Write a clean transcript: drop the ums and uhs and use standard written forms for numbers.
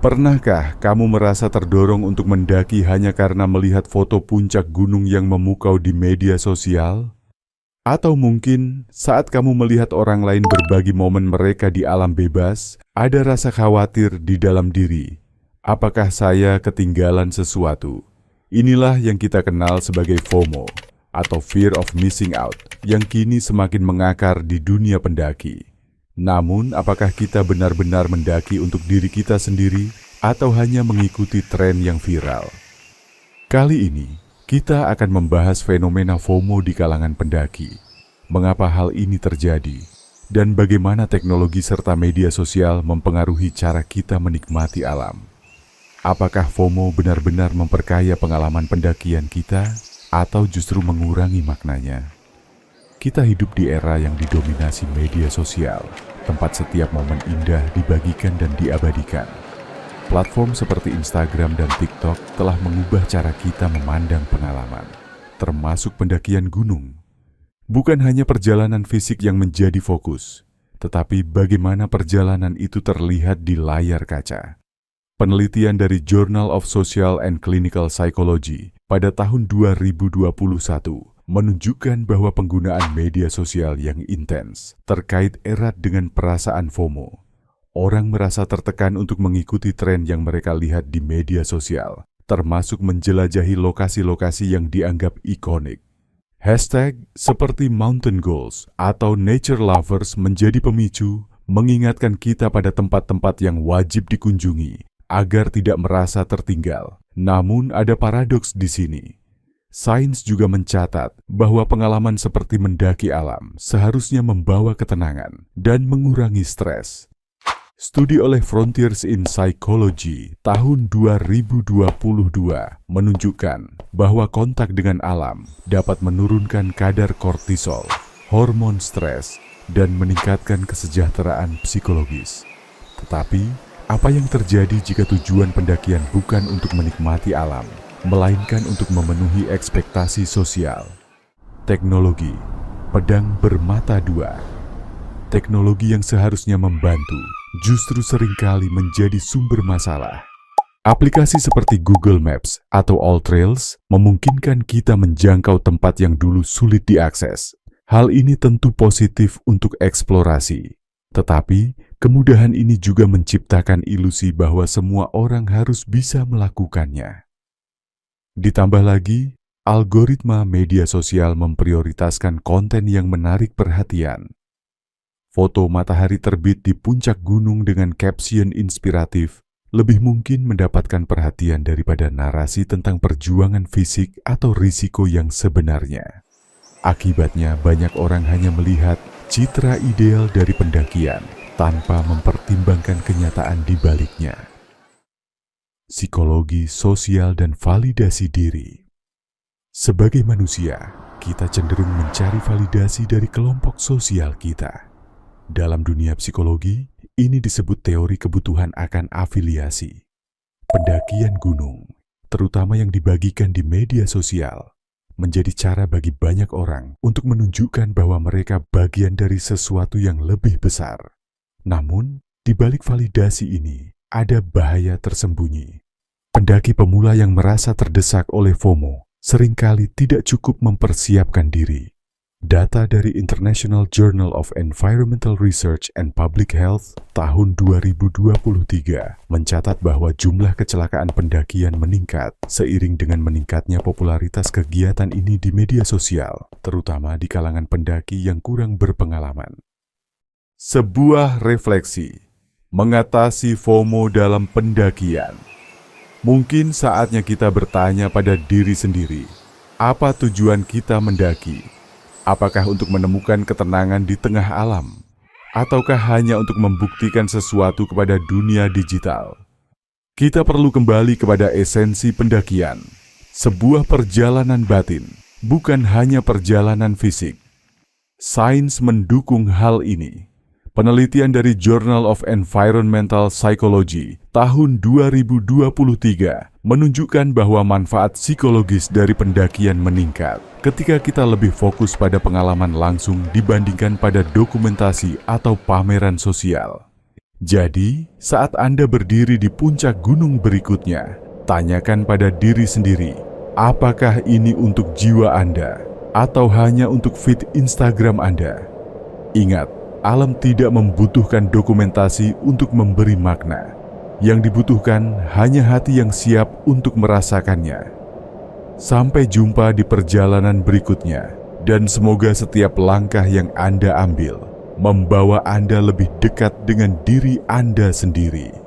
Pernahkah kamu merasa terdorong untuk mendaki hanya karena melihat foto puncak gunung yang memukau di media sosial? Atau mungkin saat kamu melihat orang lain berbagi momen mereka di alam bebas, ada rasa khawatir di dalam diri. Apakah saya ketinggalan sesuatu? Inilah yang kita kenal sebagai FOMO, atau Fear of Missing Out, yang kini semakin mengakar di dunia pendaki. Namun, apakah kita benar-benar mendaki untuk diri kita sendiri atau hanya mengikuti tren yang viral? Kali ini, kita akan membahas fenomena FOMO di kalangan pendaki. Mengapa hal ini terjadi? Dan bagaimana teknologi serta media sosial mempengaruhi cara kita menikmati alam? Apakah FOMO benar-benar memperkaya pengalaman pendakian kita atau justru mengurangi maknanya? Kita hidup di era yang didominasi media sosial, tempat setiap momen indah dibagikan dan diabadikan. Platform seperti Instagram dan TikTok telah mengubah cara kita memandang pengalaman, termasuk pendakian gunung. Bukan hanya perjalanan fisik yang menjadi fokus, tetapi bagaimana perjalanan itu terlihat di layar kaca. Penelitian dari Journal of Social and Clinical Psychology pada tahun 2021 menunjukkan bahwa penggunaan media sosial yang intens terkait erat dengan perasaan FOMO. Orang merasa tertekan untuk mengikuti tren yang mereka lihat di media sosial, termasuk menjelajahi lokasi-lokasi yang dianggap ikonik. Hashtag seperti Mountain Goals atau Nature Lovers menjadi pemicu mengingatkan kita pada tempat-tempat yang wajib dikunjungi agar tidak merasa tertinggal. Namun ada paradoks di sini. Sains juga mencatat bahwa pengalaman seperti mendaki alam seharusnya membawa ketenangan dan mengurangi stres. Studi oleh Frontiers in Psychology tahun 2022 menunjukkan bahwa kontak dengan alam dapat menurunkan kadar kortisol, hormon stres, dan meningkatkan kesejahteraan psikologis. Tetapi, apa yang terjadi jika tujuan pendakian bukan untuk menikmati alam, melainkan untuk memenuhi ekspektasi sosial? Teknologi, pedang bermata dua. Teknologi yang seharusnya membantu, justru seringkali menjadi sumber masalah. Aplikasi seperti Google Maps atau AllTrails memungkinkan kita menjangkau tempat yang dulu sulit diakses. Hal ini tentu positif untuk eksplorasi. Tetapi, kemudahan ini juga menciptakan ilusi bahwa semua orang harus bisa melakukannya. Ditambah lagi, algoritma media sosial memprioritaskan konten yang menarik perhatian. Foto matahari terbit di puncak gunung dengan caption inspiratif lebih mungkin mendapatkan perhatian daripada narasi tentang perjuangan fisik atau risiko yang sebenarnya. Akibatnya, banyak orang hanya melihat citra ideal dari pendakian tanpa mempertimbangkan kenyataan di baliknya. Psikologi sosial dan validasi diri. Sebagai manusia, kita cenderung mencari validasi dari kelompok sosial kita. Dalam dunia psikologi, ini disebut teori kebutuhan akan afiliasi. Pendakian gunung, terutama yang dibagikan di media sosial, menjadi cara bagi banyak orang untuk menunjukkan bahwa mereka bagian dari sesuatu yang lebih besar. Namun, di balik validasi ini, ada bahaya tersembunyi. Pendaki pemula yang merasa terdesak oleh FOMO seringkali tidak cukup mempersiapkan diri. Data dari International Journal of Environmental Research and Public Health tahun 2023 mencatat bahwa jumlah kecelakaan pendakian meningkat seiring dengan meningkatnya popularitas kegiatan ini di media sosial, terutama di kalangan pendaki yang kurang berpengalaman. Sebuah refleksi, mengatasi FOMO dalam pendakian. Mungkin saatnya kita bertanya pada diri sendiri, apa tujuan kita mendaki? Apakah untuk menemukan ketenangan di tengah alam? Ataukah hanya untuk membuktikan sesuatu kepada dunia digital? Kita perlu kembali kepada esensi pendakian. Sebuah perjalanan batin, bukan hanya perjalanan fisik. Sains mendukung hal ini. Penelitian dari Journal of Environmental Psychology tahun 2023 menunjukkan bahwa manfaat psikologis dari pendakian meningkat ketika kita lebih fokus pada pengalaman langsung dibandingkan pada dokumentasi atau pameran sosial. Jadi, saat Anda berdiri di puncak gunung berikutnya, tanyakan pada diri sendiri, apakah ini untuk jiwa Anda atau hanya untuk feed Instagram Anda? Ingat, alam tidak membutuhkan dokumentasi untuk memberi makna. Yang dibutuhkan hanya hati yang siap untuk merasakannya. Sampai jumpa di perjalanan berikutnya, dan semoga setiap langkah yang Anda ambil membawa Anda lebih dekat dengan diri Anda sendiri.